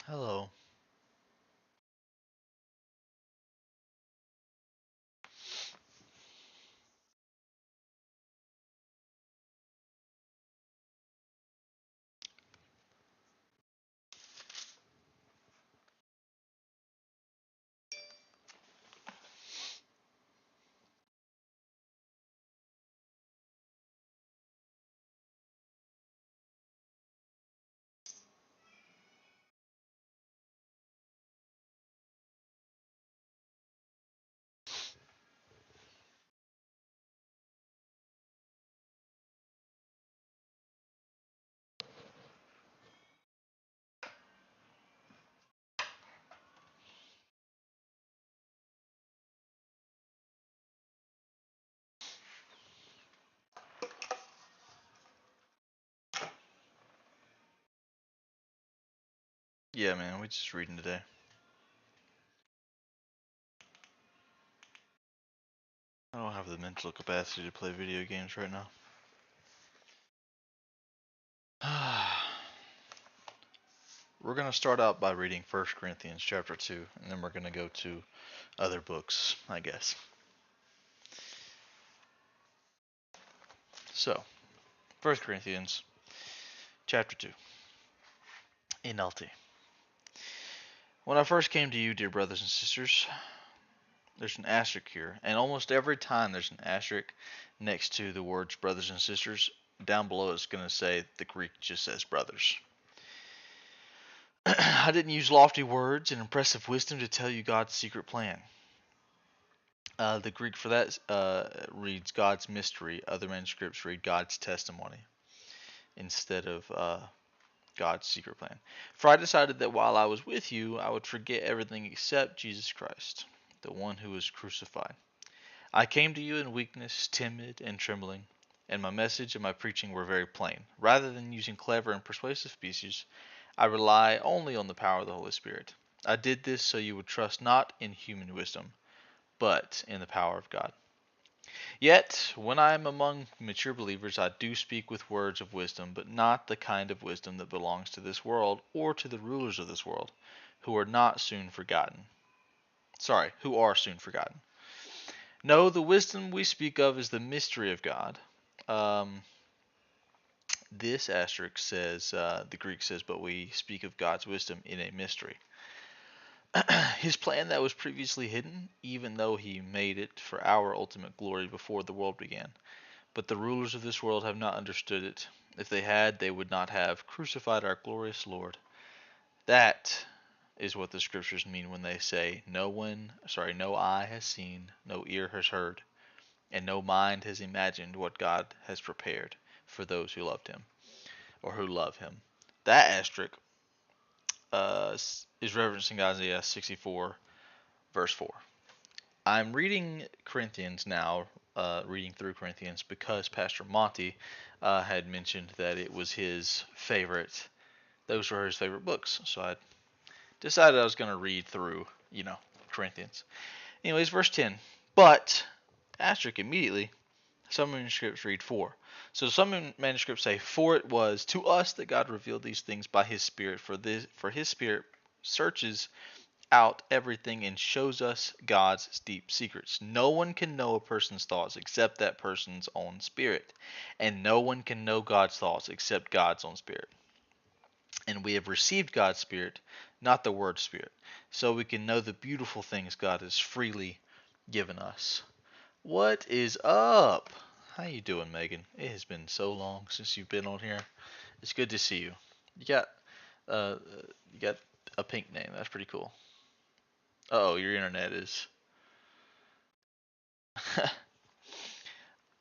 Hello. Yeah, man, we just reading today. I don't have the mental capacity to play video games right now. We're going to start out by reading 1 Corinthians chapter 2, and then we're going to go to other books, I guess. So, 1 Corinthians chapter 2, NLT. When I first came to you, dear brothers and sisters, there's an asterisk here, and almost every time there's an asterisk next to the words brothers and sisters, down below it's going to say the Greek just says brothers. I didn't use lofty words and impressive wisdom to tell you God's secret plan. The Greek for that reads God's mystery. Other manuscripts read God's testimony instead of God's secret plan. For I decided that while I was with you, I would forget everything except Jesus Christ, the one who was crucified. I came to you in weakness, timid, and trembling, and my message and my preaching were very plain. Rather than using clever and persuasive speeches, I rely only on the power of the Holy Spirit. I did this so you would trust not in human wisdom, but in the power of God. Yet, when I am among mature believers, I do speak with words of wisdom, but not the kind of wisdom that belongs to this world or to the rulers of this world, who are soon forgotten. No, the wisdom we speak of is the mystery of God. This asterisk says, the Greek says, but we speak of God's wisdom in a mystery. His plan that was previously hidden, even though he made it for our ultimate glory before the world began. But the rulers of this world have not understood it. If they had, they would not have crucified our glorious Lord. That is what the scriptures mean when they say, no eye has seen, no ear has heard, and no mind has imagined what God has prepared for those who loved him, or who love him. That asterisk is referencing Isaiah 64, verse 4. I'm reading Corinthians now, reading through Corinthians, because Pastor Monty had mentioned that it was his favorite, those were his favorite books. So I decided I was going to read through, Corinthians. Anyways, verse 10. But, asterisk immediately, some manuscripts read for. So some manuscripts say, for it was to us that God revealed these things by his Spirit, for his Spirit searches out everything and shows us God's deep secrets. No one can know a person's thoughts except that person's own spirit, and no one can know God's thoughts except God's own spirit. And we have received God's Spirit, not the word spirit, so we can know the beautiful things God has freely given us. What is up? How you doing, Megan? It has been so long since you've been on here. It's good to see you. Uh, you got a pink name. That's pretty cool. Oh, your internet is.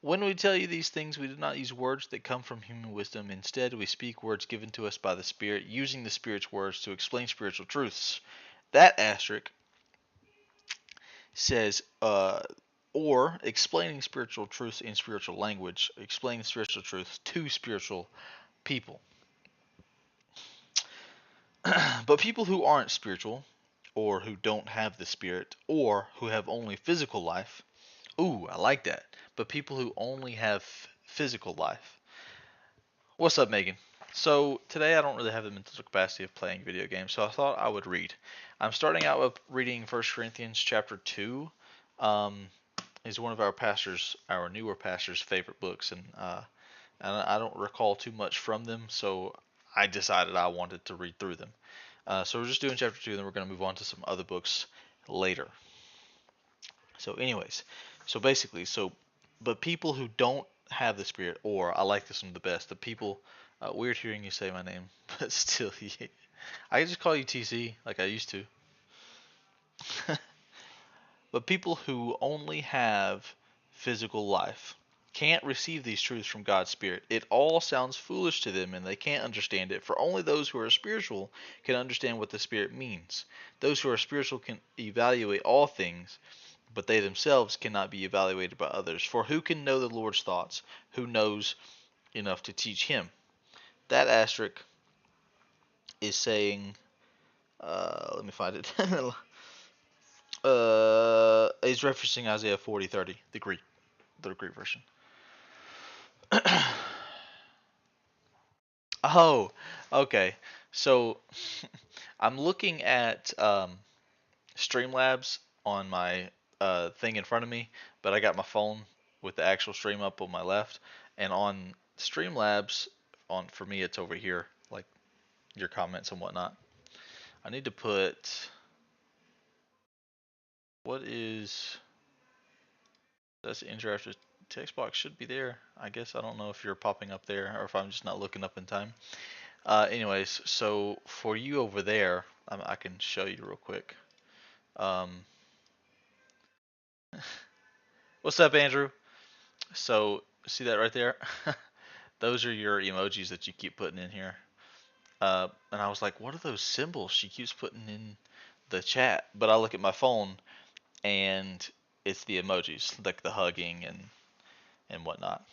When we tell you these things, we do not use words that come from human wisdom. Instead, we speak words given to us by the Spirit, using the Spirit's words to explain spiritual truths. That asterisk says, or explaining spiritual truths in spiritual language, explaining spiritual truths to spiritual people. But people who aren't spiritual, or who don't have the Spirit, or who have only physical life. Ooh, I like that. But people who only have physical life. What's up, Megan? So today I don't really have the mental capacity of playing video games, so I thought I would read. I'm starting out with reading First Corinthians chapter 2. Um, is one of our newer pastor's favorite books, and I don't recall too much from them, so I decided I wanted to read through them. So we're just doing chapter 2, and then we're going to move on to some other books later. So, anyways, so basically, but people who don't have the Spirit, or I like this one the best, the people, weird hearing you say my name, but still, I can just call you TC like I used to. But people who only have physical life can't receive these truths from God's Spirit. It all sounds foolish to them and they can't understand it, for only those who are spiritual can understand what the Spirit means. Those who are spiritual can evaluate all things, but they themselves cannot be evaluated by others. For who can know the Lord's thoughts? Who knows enough to teach him? That asterisk is saying, let me find it. Is referencing Isaiah 40:30, the Greek version. Oh, okay. So I'm looking at Streamlabs on my thing in front of me, but I got my phone with the actual stream up on my left, and on Streamlabs, on for me it's over here, like your comments and whatnot. I need to put what is that's interactive text box should be there. I guess I don't know if you're popping up there or if I'm just not looking up in time. Anyways, so for you over there, I can show you real quick. Um, what's up, Andrew? So see that right there? Those are your emojis that you keep putting in here. And I was like, what are those symbols she keeps putting in the chat? But I look at my phone and it's the emojis, like the hugging and whatnot.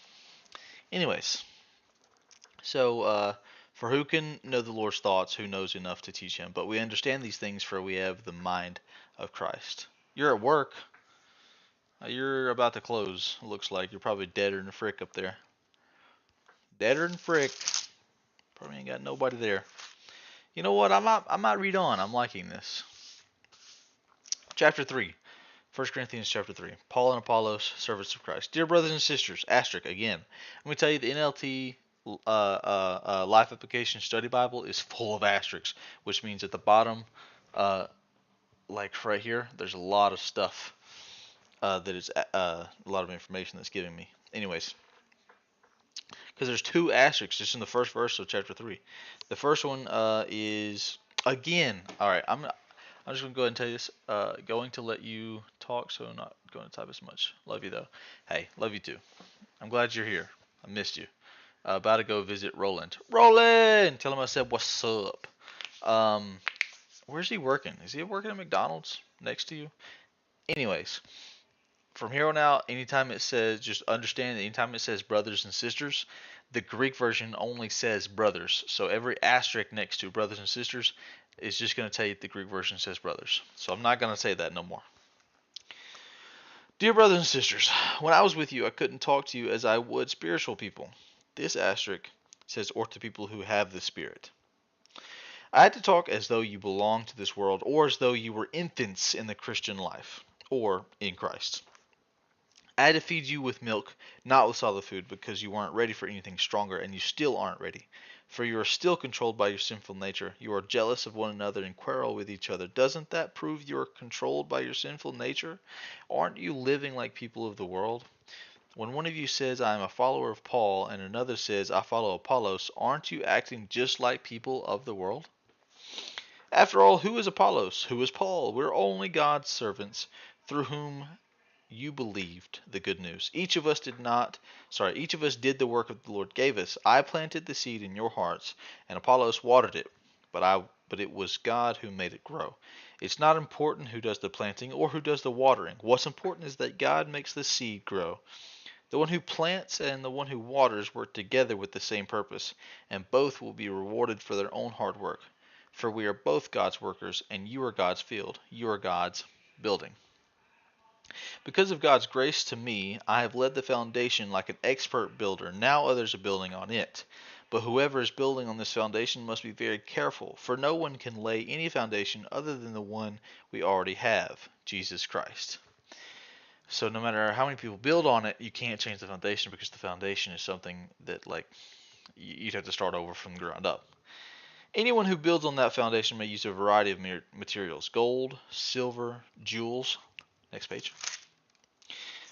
Anyways, so for who can know the Lord's thoughts, who knows enough to teach him? But we understand these things, for we have the mind of Christ. You're at work. You're about to close. Looks like you're probably deader than a frick up there. Deader than frick. Probably ain't got nobody there. You know what? I might read on. I'm liking this. Chapter 3. 1 Corinthians chapter 3. Paul and Apollos, servants of Christ. Dear brothers and sisters, asterisk again. Let me tell you, the NLT Life Application Study Bible is full of asterisks, which means at the bottom, like right here, there's a lot of stuff that is a lot of information that's giving me. Anyways, because there's two asterisks just in the first verse of chapter 3. The first one is again. All right, I'm just gonna go ahead and tell you this. Going to let you talk, so I'm not going to type as much. Love you though. Hey, love you too. I'm glad you're here. I missed you. About to go visit Roland. Roland, tell him I said what's up. Where's he working? Is he working at McDonald's next to you? Anyways, from here on out, anytime it says, just understand that anytime it says brothers and sisters, the Greek version only says brothers. So every asterisk next to brothers and sisters is just going to tell you the Greek version says brothers. So I'm not going to say that no more. Dear brothers and sisters, when I was with you, I couldn't talk to you as I would spiritual people. This asterisk says, or to people who have the Spirit. I had to talk as though you belonged to this world, or as though you were infants in the Christian life, or in Christ. I had to feed you with milk, not with solid food, because you weren't ready for anything stronger, and you still aren't ready. For you are still controlled by your sinful nature. You are jealous of one another and quarrel with each other. Doesn't that prove you are controlled by your sinful nature? Aren't you living like people of the world? When one of you says, I am a follower of Paul, and another says, I follow Apollos, aren't you acting just like people of the world? After all, who is Apollos? Who is Paul? We're only God's servants, through whom you believed the good news. Each of us did the work that the Lord gave us. I planted the seed in your hearts, and Apollos watered it, but it was God who made it grow. It's not important who does the planting or who does the watering. What's important is that God makes the seed grow. The one who plants and the one who waters work together with the same purpose, and both will be rewarded for their own hard work. For we are both God's workers, and you are God's field. You are God's building. Because of God's grace to me, I have led the foundation like an expert builder. Now others are building on it. But whoever is building on this foundation must be very careful, for no one can lay any foundation other than the one we already have, Jesus Christ. So no matter how many people build on it, you can't change the foundation because the foundation is something that you'd have to start over from the ground up. Anyone who builds on that foundation may use a variety of materials: gold, silver, jewels, next page,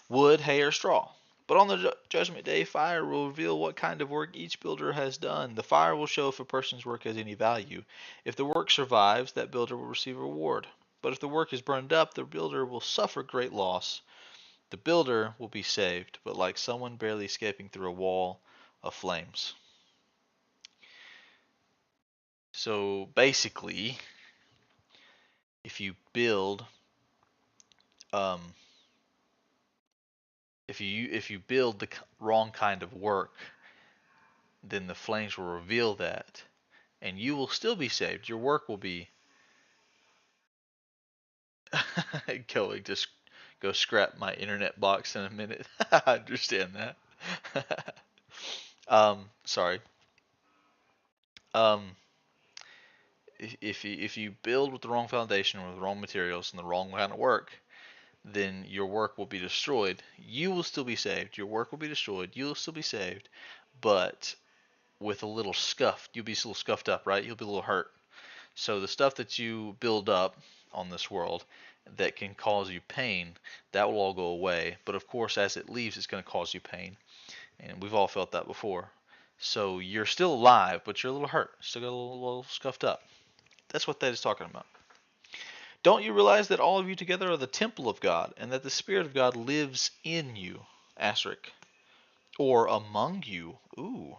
wood, hay, or straw. But on the judgment day, fire will reveal what kind of work each builder has done. The fire will show if a person's work has any value. If the work survives, that builder will receive a reward. But if the work is burned up, the builder will suffer great loss. The builder will be saved, but like someone barely escaping through a wall of flames. So basically, if you build, um, if you build the wrong kind of work, then the flames will reveal that, and you will still be saved. Your work will be going to go scrap my internet box in a minute. I understand that. Sorry. Um, if you build with the wrong foundation, with the wrong materials, and the wrong kind of work, then your work will be destroyed. You will still be saved. Your work will be destroyed. You will still be saved, but with a little scuffed. You'll be a little scuffed up, right? You'll be a little hurt. So the stuff that you build up on this world that can cause you pain, that will all go away. But of course, as it leaves, it's going to cause you pain. And we've all felt that before. So you're still alive, but you're a little hurt. Still got a little scuffed up. That's what that is talking about. Don't you realize that all of you together are the temple of God, and that the Spirit of God lives in you? Asterisk. Or among you. Ooh.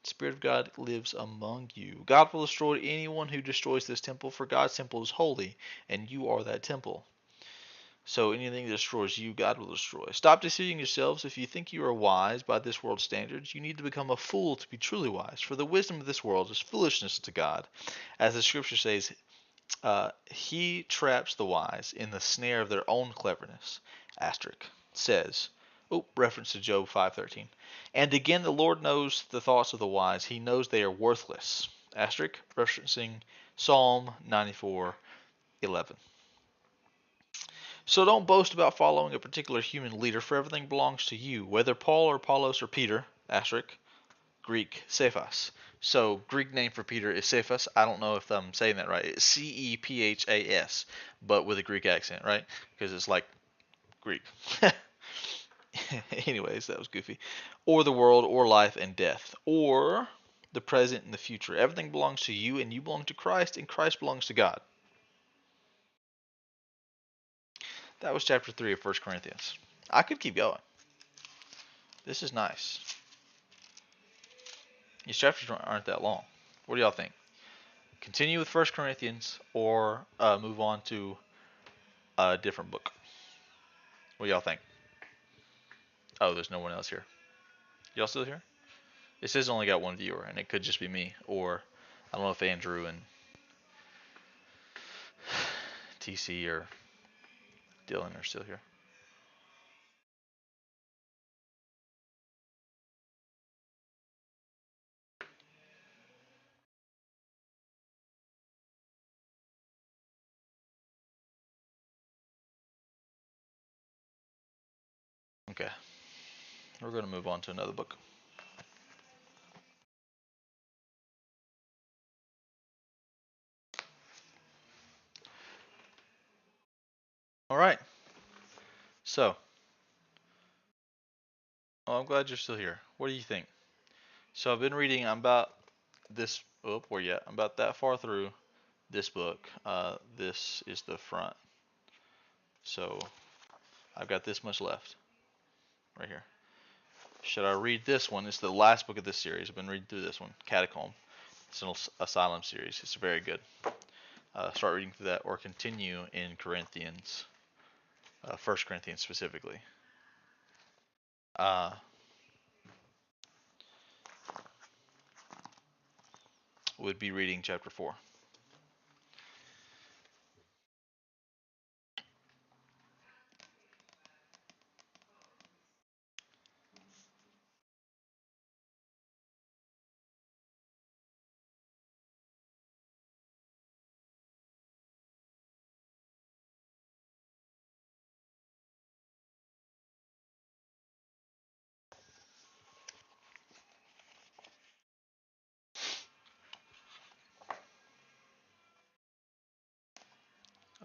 The Spirit of God lives among you. God will destroy anyone who destroys this temple, for God's temple is holy, and you are that temple. So anything that destroys you, God will destroy. Stop deceiving yourselves. If you think you are wise by this world's standards, you need to become a fool to be truly wise. For the wisdom of this world is foolishness to God. As the scripture says, he traps the wise in the snare of their own cleverness. Asterisk says, reference to Job 5:13. And again, the Lord knows the thoughts of the wise. He knows they are worthless. Asterisk referencing Psalm 94:11. So don't boast about following a particular human leader, for everything belongs to you, whether Paul or Apollos or Peter. Asterisk Greek Cephas. So Greek name for Peter is Cephas. I don't know if I'm saying that right. It's Cephas, but with a Greek accent, right? Because it's like Greek. Anyways, that was goofy. Or the world, or life and death, or the present and the future. Everything belongs to you, and you belong to Christ, and Christ belongs to God. That was chapter 3 of 1 Corinthians. I could keep going. This is nice. These chapters aren't that long. What do y'all think? Continue with 1 Corinthians or move on to a different book? What do y'all think? Oh, there's no one else here. Y'all still here? It says only got one viewer, and it could just be me, or I don't know if Andrew and TC or Dylan are still here. Okay, we're going to move on to another book. All right. So, I'm glad you're still here. What do you think? So I've been reading. I'm about this. Oh, where you at? I'm about that far through this book. This is the front. So I've got this much left, right here. Should I read this one? It's the last book of this series. I've been reading through this one, Catacomb. It's an asylum series. It's very good. Start reading through that, or continue in Corinthians, 1 Corinthians specifically. Would be reading chapter 4.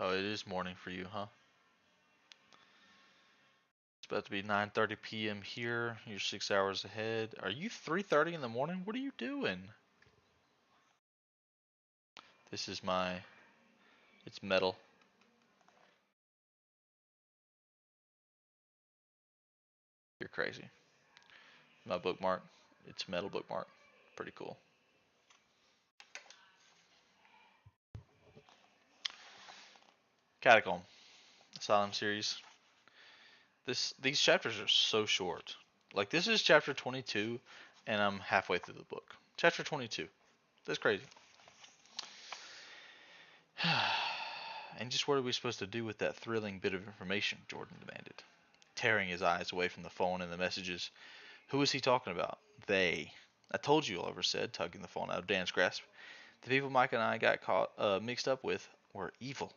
Oh, it is morning for you, huh? It's about to be 9:30 p.m. here. You're 6 hours ahead. Are you 3:30 in the morning? What are you doing? This is my. It's metal. You're crazy. My bookmark. It's metal bookmark. Pretty cool. Catacomb. Asylum series. These chapters are so short. Like this is chapter 22, and I'm halfway through the book. Chapter 22. That's crazy. And just what are we supposed to do with that thrilling bit of information? Jordan demanded, tearing his eyes away from the phone and the messages. Who is he talking about? They. I told you, Oliver said, tugging the phone out of Dan's grasp. The people Mike and I got mixed up with were evil.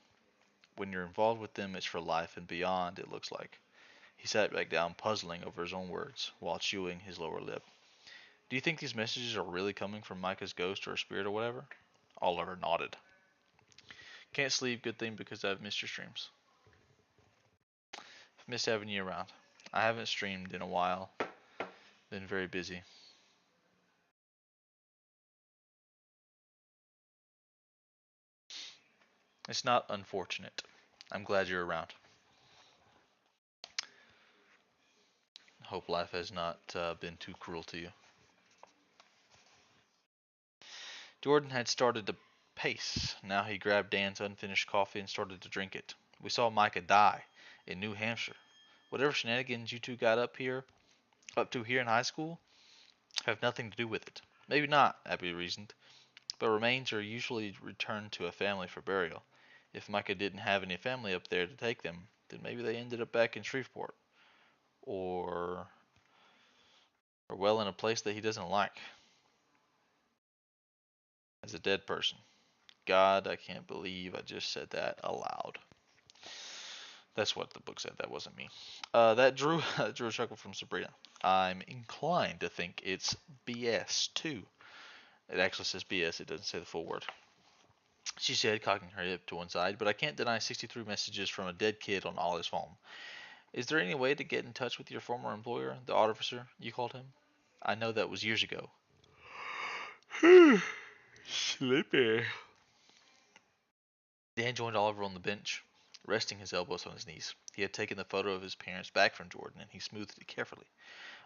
When you're involved with them, it's for life and beyond, it looks like. He sat back down, puzzling over his own words, while chewing his lower lip. Do you think these messages are really coming from Micah's ghost or spirit or whatever? Oliver nodded. Can't sleep, good thing because I've missed your streams. I've missed having you around. I haven't streamed in a while. Been very busy. It's not unfortunate. I'm glad you're around. Hope life has not been too cruel to you. Jordan had started to pace. Now he grabbed Dan's unfinished coffee and started to drink it. We saw Micah die in New Hampshire. Whatever shenanigans you two got up to here in high school, have nothing to do with it. Maybe not, Abby reasoned, but remains are usually returned to a family for burial. If Micah didn't have any family up there to take them, then maybe they ended up back in Shreveport. Or, or well, in a place that he doesn't like. As a dead person. God, I can't believe I just said that aloud. That's what the book said. That wasn't me. That drew drew a chuckle from Sabrina. I'm inclined to think it's BS too. It actually says BS. It doesn't say the full word. She said, cocking her hip to one side. But I can't deny 63 messages from a dead kid on Ollie's phone. Is there any way to get in touch with your former employer, the officer you called him? I know that was years ago. Sleepy. Dan joined Oliver on the bench, resting his elbows on his knees. He had taken the photo of his parents back from Jordan, and he smoothed it carefully.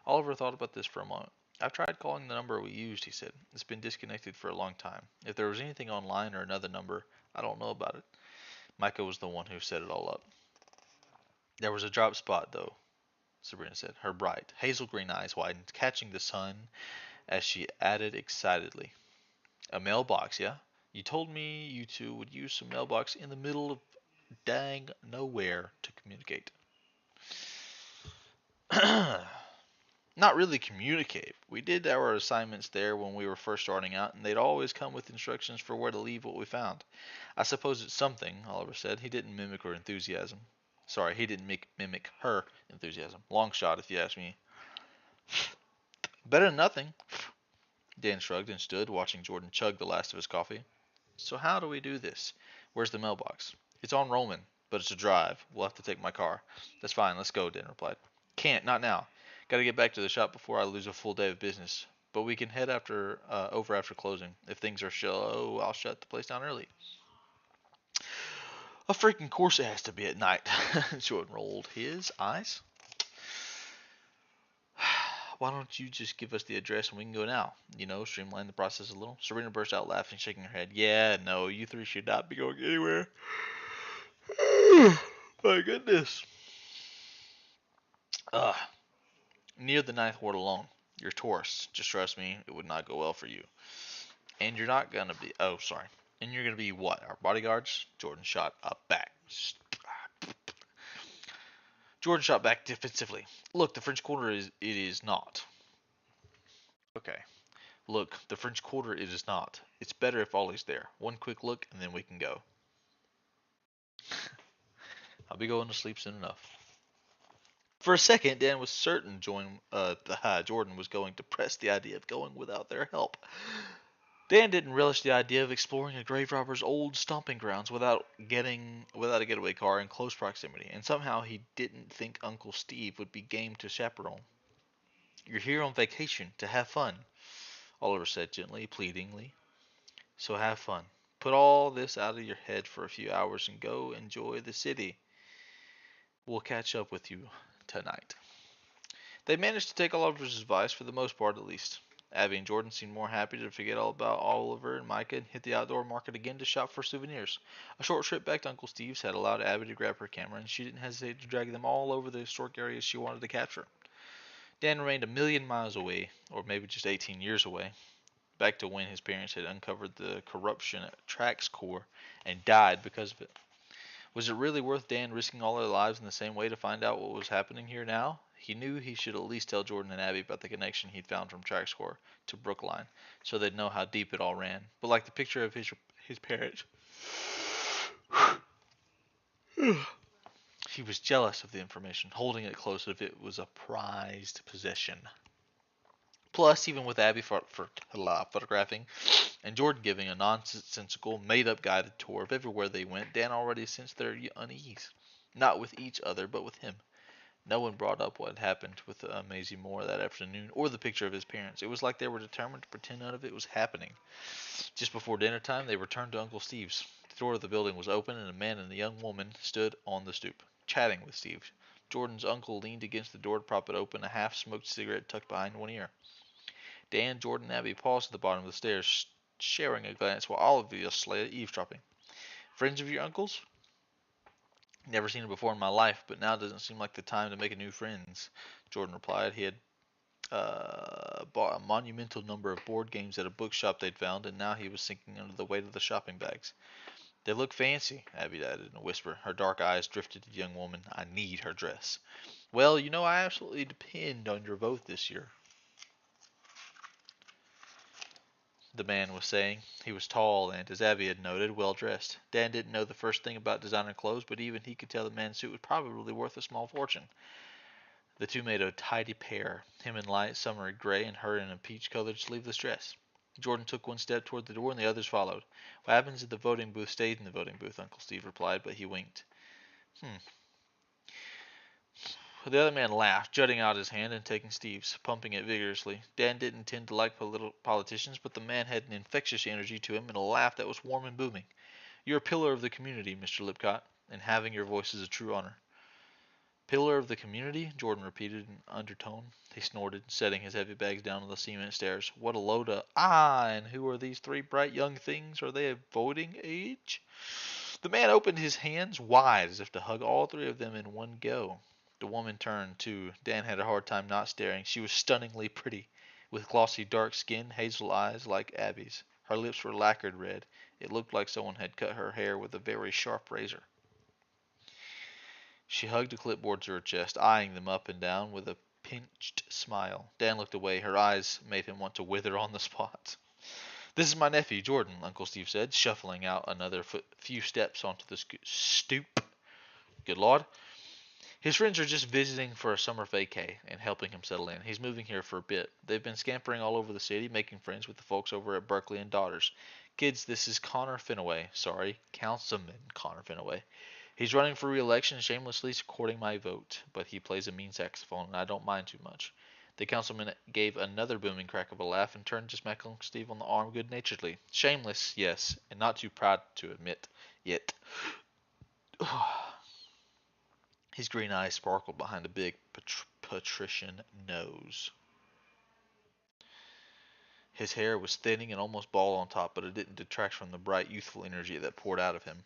Oliver thought about this for a moment. I've tried calling the number we used, he said. It's been disconnected for a long time. If there was anything online or another number, I don't know about it. Micah was the one who set it all up. There was a drop spot, though, Sabrina said, her bright, hazel green eyes widened, catching the sun as she added excitedly. A mailbox, yeah? You told me you two would use some mailbox in the middle of dang nowhere to communicate. Not really communicate. We did our assignments there when we were first starting out, and they'd always come with instructions for where to leave what we found. I suppose it's something, Oliver said. He didn't mimic her enthusiasm. Sorry, he didn't mimic her enthusiasm. Long shot, if you ask me. Better than nothing. Dan shrugged and stood, watching Jordan chug the last of his coffee. So how do we do this? Where's the mailbox? It's on Roman, but it's a drive. We'll have to take my car. That's fine, let's go, Dan replied. Can't, not now. Gotta get back to the shop before I lose a full day of business. But we can head over after closing. If things are slow, I'll shut the place down early. A freaking course it has to be at night. Jordan rolled his eyes. Why don't you just give us the address and we can go now? You know, streamline the process a little. Serena burst out laughing, shaking her head. Yeah, no, you three should not be going anywhere. My goodness. Near the ninth ward alone. You're tourists. Just trust me, it would not go well for you. And you're not gonna be. Oh, sorry. And you're gonna be what? Our bodyguards? Jordan shot up back. Jordan shot back defensively. Look, the French Quarter it is not. Okay. Look, the French Quarter it is not. It's better if Ollie's there. One quick look and then we can go. I'll be going to sleep soon enough. For a second, Dan was certain Jordan was going to press the idea of going without their help. Dan didn't relish the idea of exploring a grave robber's old stomping grounds without a getaway car in close proximity, and somehow he didn't think Uncle Steve would be game to chaperone. You're here on vacation to have fun, Oliver said gently, pleadingly. So have fun. Put all this out of your head for a few hours and go enjoy the city. We'll catch up with you tonight. They managed to take Oliver's advice for the most part at least. Abby and Jordan seemed more happy to forget all about Oliver and Micah and hit the outdoor market again to shop for souvenirs. A short trip back to Uncle Steve's had allowed Abby to grab her camera, and she didn't hesitate to drag them all over the historic areas she wanted to capture. Dan remained a million miles away, or maybe just 18 years away, back to when his parents had uncovered the corruption at Trax Corps and died because of it. Was it really worth Dan risking all their lives in the same way to find out what was happening here now? He knew he should at least tell Jordan and Abby about the connection he'd found from Trax Corps to Brookline, so they'd know how deep it all ran. But like the picture of his parents, he was jealous of the information, holding it close as if it was a prized possession. Plus, even with Abby photographing and Jordan giving a nonsensical, made-up guided tour of everywhere they went, Dan already sensed their unease. Not with each other, but with him. No one brought up what had happened with Maisie Moore that afternoon, or the picture of his parents. It was like they were determined to pretend none of it was happening. Just before dinner time, they returned to Uncle Steve's. The door of the building was open, and a man and a young woman stood on the stoop, chatting with Steve. Jordan's uncle leaned against the door to prop it open, a half-smoked cigarette tucked behind one ear. Dan, Jordan, and Abby paused at the bottom of the stairs, sharing a glance while obviously eavesdropping. Friends of your uncle's? Never seen her before in my life, but now doesn't seem like the time to make new friends, Jordan replied. He had bought a monumental number of board games at a bookshop they'd found, and now he was sinking under the weight of the shopping bags. They look fancy, Abby added in a whisper. Her dark eyes drifted to the young woman. I need her dress. Well, you know, I absolutely depend on your vote this year, the man was saying. He was tall and, as Abby had noted, well dressed. Dan didn't know the first thing about designer clothes, but even he could tell the man's suit was probably worth a small fortune. The two made a tidy pair, him in light summery gray and her in a peach-colored sleeveless dress. Jordan took one step toward the door and the others followed. What happens at the voting booth stays in the voting booth, Uncle Steve replied, but he winked. The other man laughed, jutting out his hand and taking Steve's, pumping it vigorously. Dan didn't tend to like politicians, but the man had an infectious energy to him and a laugh that was warm and booming. You're a pillar of the community, Mr. Lipcott, and having your voice is a true honor. Pillar of the community? Jordan repeated in undertone. He snorted, setting his heavy bags down on the cement stairs. What a load of... Ah, and who are these three bright young things? Are they of voting age? The man opened his hands wide as if to hug all three of them in one go. The woman turned, too. Dan had a hard time not staring. She was stunningly pretty, with glossy dark skin, hazel eyes like Abby's. Her lips were lacquered red. It looked like someone had cut her hair with a very sharp razor. She hugged a clipboard to her chest, eyeing them up and down with a pinched smile. Dan looked away. Her eyes made him want to wither on the spot. This is my nephew, Jordan, Uncle Steve said, shuffling out another few steps onto the stoop. Good Lord. His friends are just visiting for a summer vacay and helping him settle in. He's moving here for a bit. They've been scampering all over the city, making friends with the folks over at Berkeley and Daughters. Kids, this is Connor Finaway. Sorry, Councilman Connor Finaway. He's running for re-election, shamelessly courting my vote, but he plays a mean saxophone, and I don't mind too much. The councilman gave another booming crack of a laugh and turned to smack Uncle Steve on the arm good-naturedly. Shameless, yes, and not too proud to admit yet. His green eyes sparkled behind a big patrician nose. His hair was thinning and almost bald on top, but it didn't detract from the bright, youthful energy that poured out of him.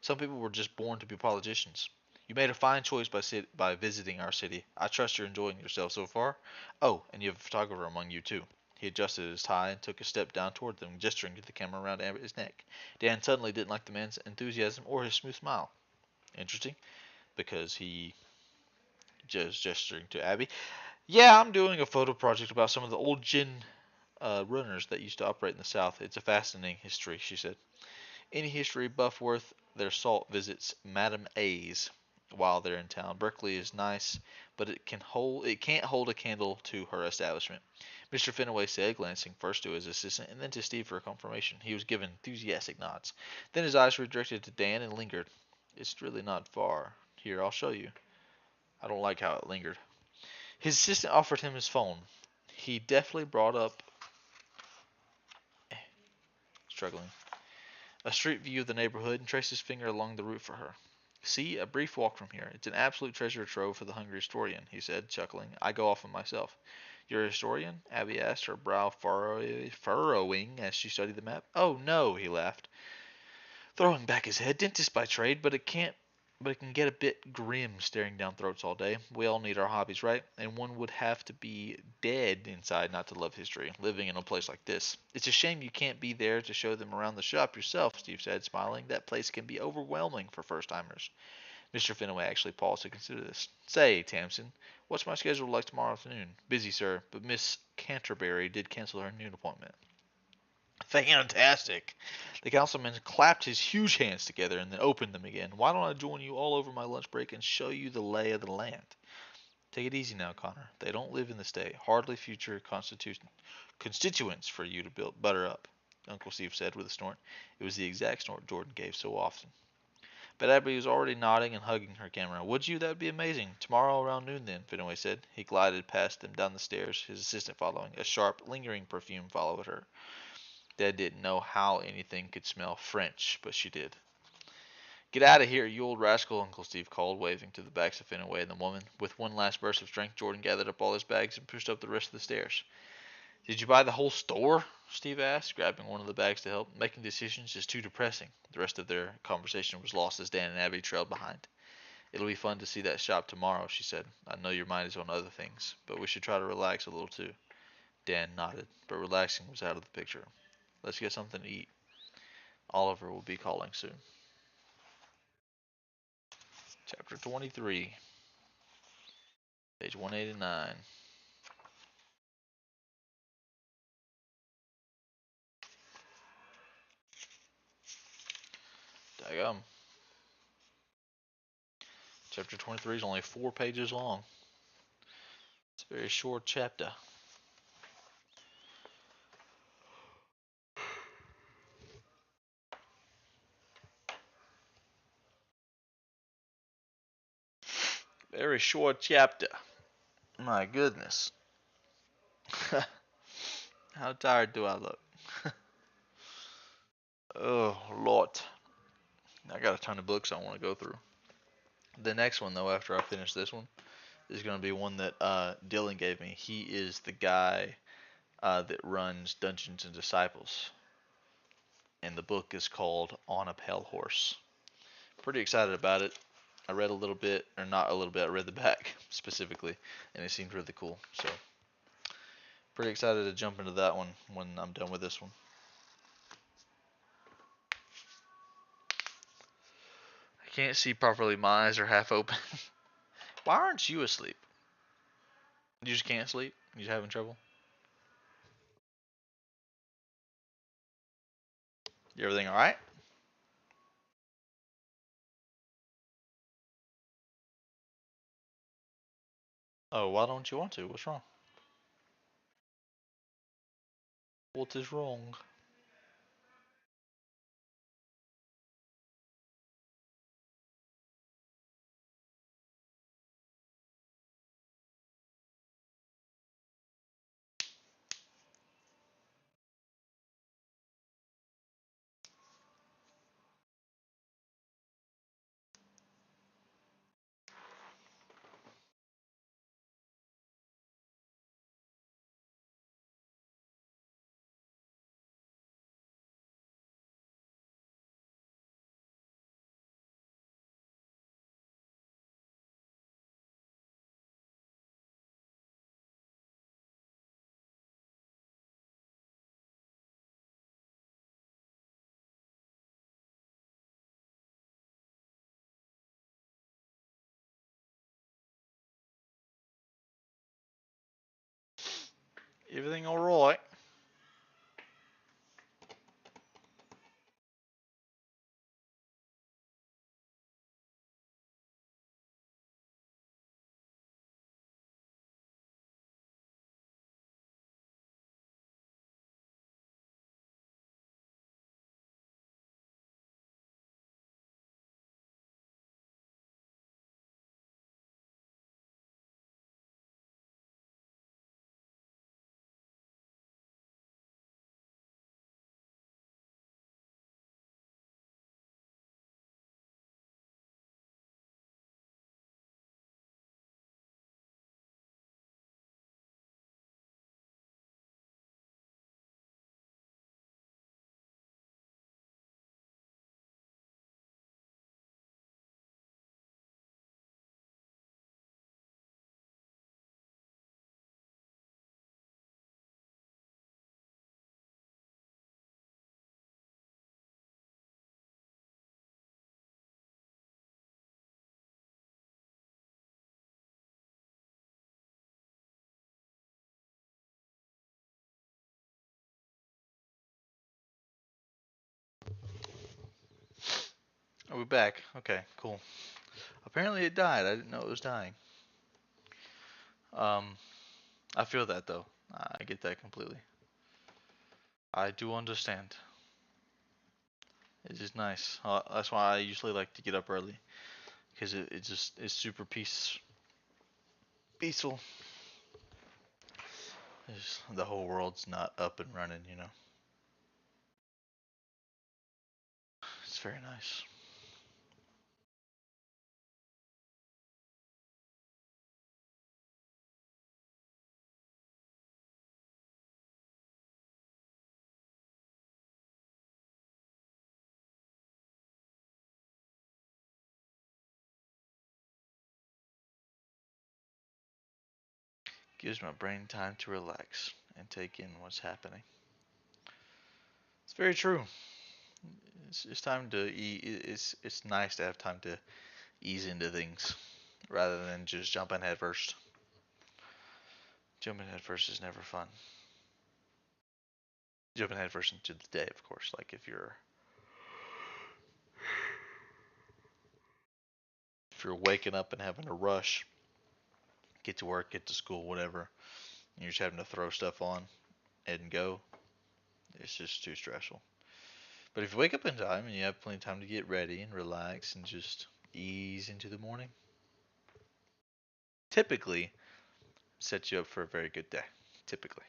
Some people were just born to be politicians. You made a fine choice by visiting our city. I trust you're enjoying yourself so far. Oh, and you have a photographer among you, too. He adjusted his tie and took a step down toward them, gesturing to the camera around his neck. Dan suddenly didn't like the man's enthusiasm or his smooth smile. Interesting, because he just gesturing to Abby. Yeah, I'm doing a photo project about some of the old gin runners that used to operate in the South. It's a fascinating history, she said. Any history buff worth their salt visits Madame A's while they're in town. Berkeley is nice, but it can't hold a candle to her establishment. Mr. Fenaway said, glancing first to his assistant and then to Steve for confirmation. He was given enthusiastic nods. Then his eyes were directed to Dan and lingered. It's really not far. Here, I'll show you. I don't like how it lingered. His assistant offered him his phone. He deftly brought up, struggling, a street view of the neighborhood and traced his finger along the route for her. See, a brief walk from here. It's an absolute treasure trove for the hungry historian, he said, chuckling. I go often myself. You're a historian? Abby asked, her brow furrowing as she studied the map. Oh, no, he laughed, throwing back his head. Dentist by trade, but it can get a bit grim staring down throats all day. We all need our hobbies, right? And one would have to be dead inside not to love history, living in a place like this. It's a shame you can't be there to show them around the shop yourself, Steve said, smiling. That place can be overwhelming for first-timers. Mr. Fenaway actually paused to consider this. Say, Tamsin, what's my schedule like tomorrow afternoon? Busy, sir, but Miss Canterbury did cancel her noon appointment. Fantastic! The councilman clapped his huge hands together and then opened them again. Why don't I join you all over my lunch break and show you the lay of the land? Take it easy now, Connor. They don't live in the state. Hardly future constituents for you to butter up, Uncle Steve said with a snort. It was the exact snort Jordan gave so often. But Abby was already nodding and hugging her camera. Would you? That would be amazing. Tomorrow around noon then, Fenway said. He glided past them down the stairs, his assistant following. A sharp, lingering perfume followed her. Dad didn't know how anything could smell French, but she did. Get out of here, you old rascal, Uncle Steve called, waving to the backs of Fenway and the woman. With one last burst of strength, Jordan gathered up all his bags and pushed up the rest of the stairs. Did you buy the whole store? Steve asked, grabbing one of the bags to help. Making decisions is too depressing. The rest of their conversation was lost as Dan and Abby trailed behind. It'll be fun to see that shop tomorrow, she said. I know your mind is on other things, but we should try to relax a little too. Dan nodded, but relaxing was out of the picture. Let's get something to eat. Oliver will be calling soon. Chapter 23, page 189. Daggum. Chapter 23 is only 4 pages long. It's a very short chapter. Very short chapter. My goodness. How tired do I look? Oh, Lord. I got a ton of books I want to go through. The next one, though, after I finish this one, is going to be one that Dylan gave me. He is the guy that runs Dungeons and Disciples. And the book is called On a Pale Horse. Pretty excited about it. I read a little bit, or not a little bit, I read the back specifically, and it seemed really cool. So, pretty excited to jump into that one when I'm done with this one. I can't see properly, my eyes are half open. Why aren't you asleep? You just can't sleep? You just having trouble? You everything alright? Oh, why don't you want to? What's wrong? What is wrong? Everything alright? Are we back? Okay, cool. Apparently it died. I didn't know it was dying. Um, I feel that though. I get that completely. I do understand. It's just nice. That's why I usually like to get up early, because it just is super peaceful. The whole world's not up and running, you know. It's very nice. Gives my brain time to relax and take in what's happening. It's very true. It's time to it's nice to have time to ease into things rather than just jumping head first. Jumping head first is never fun. Jumping head first into the day, of course. Like if you're waking up and having to rush, get to work, get to school, whatever, and you're just having to throw stuff on and go, it's just too stressful. But if you wake up in time and you have plenty of time to get ready and relax and just ease into the morning, typically sets you up for a very good day. Typically.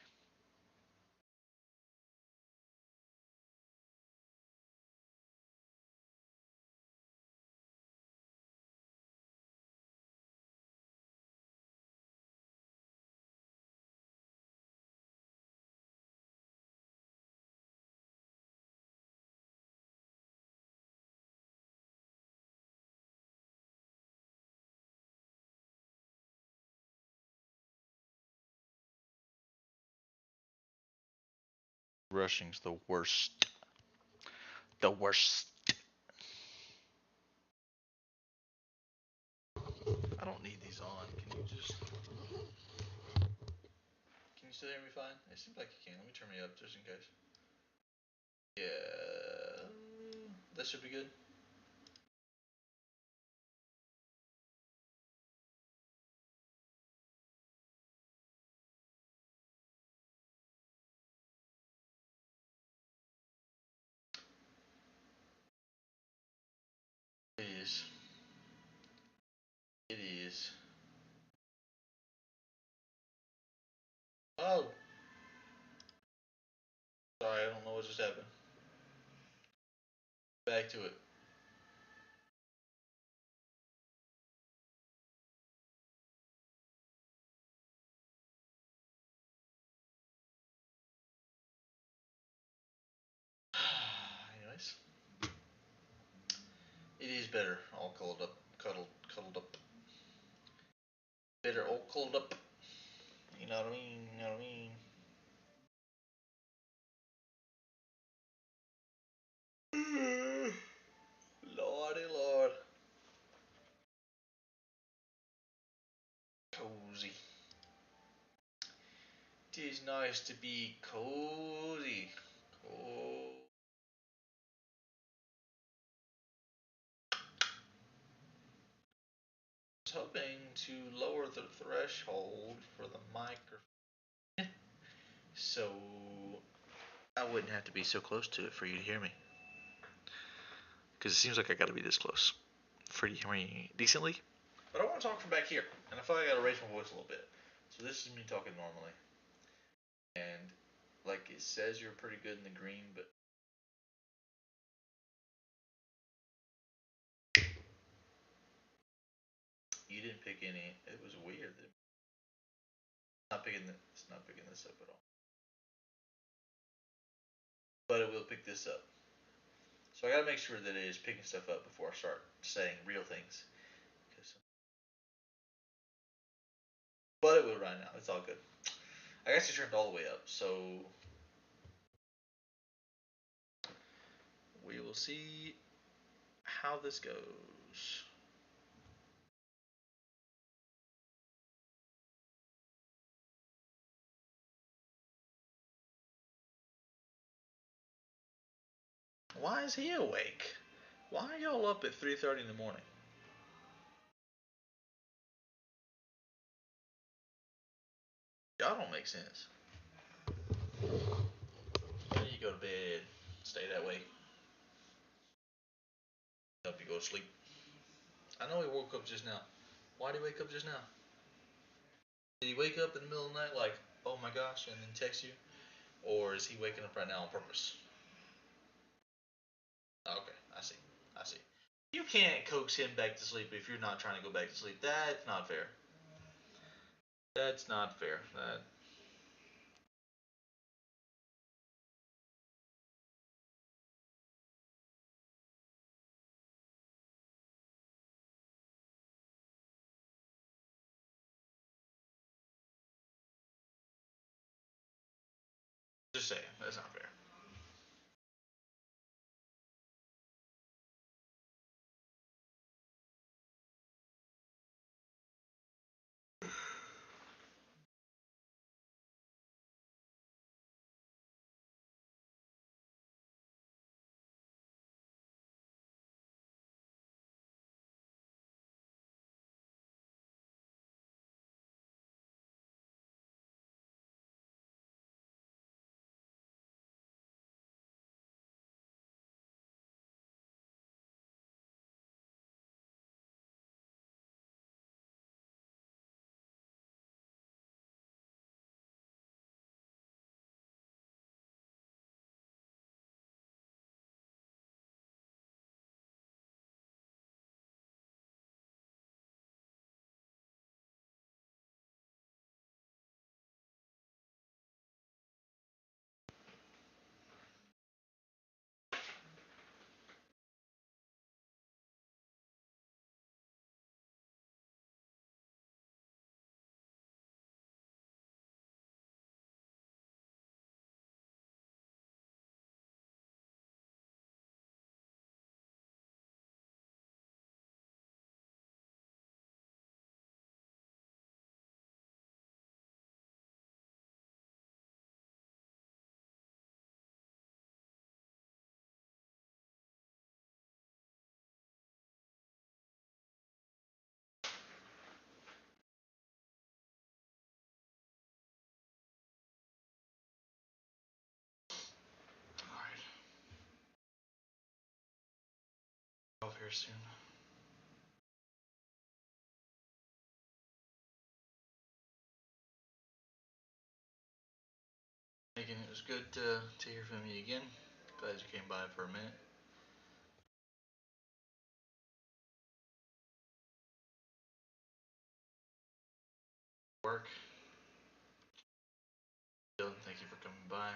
Rushing's the worst. The worst. I don't need these on. Can you just. Can you still hear me fine? It seems like you can. Let me turn me up just in case. Yeah. That should be good. It is. It is. Oh! Sorry, I don't know what just happened. Back to it. Anyways. It is better. All cuddled up. Cuddled up. Better all cuddled up. You know what I mean? You know what I mean? Lordy Lord. Cozy. It is nice to be cozy. Oh. I was hoping to lower the threshold for the microphone so I wouldn't have to be so close to it for you to hear me. Because it seems like I gotta be this close for you to hear me decently. But I want to talk from back here, and I feel like I gotta raise my voice a little bit. So this is me talking normally. And like it says you're pretty good in the green, but you didn't pick any. It was weird. It's not picking this up at all. But it will pick this up. So I gotta make sure that it is picking stuff up before I start saying real things. But it will right now. It's all good. I guess it turned all the way up, so we will see how this goes. Why is he awake? Why are y'all up at 3:30 in the morning? Y'all don't make sense. Then you go to bed, stay that way. Help you go to sleep. I know he woke up just now. Why did he wake up just now? Did he wake up in the middle of the night like, oh my gosh, and then text you? Or is he waking up right now on purpose? Okay, I see. I see. You can't coax him back to sleep if you're not trying to go back to sleep. That's not fair. That's not fair. Just saying, that's not fair. Alright. Off here soon. Megan, it was good to hear from you again. Glad you came by for a minute. Work. Dylan, thank you for coming by.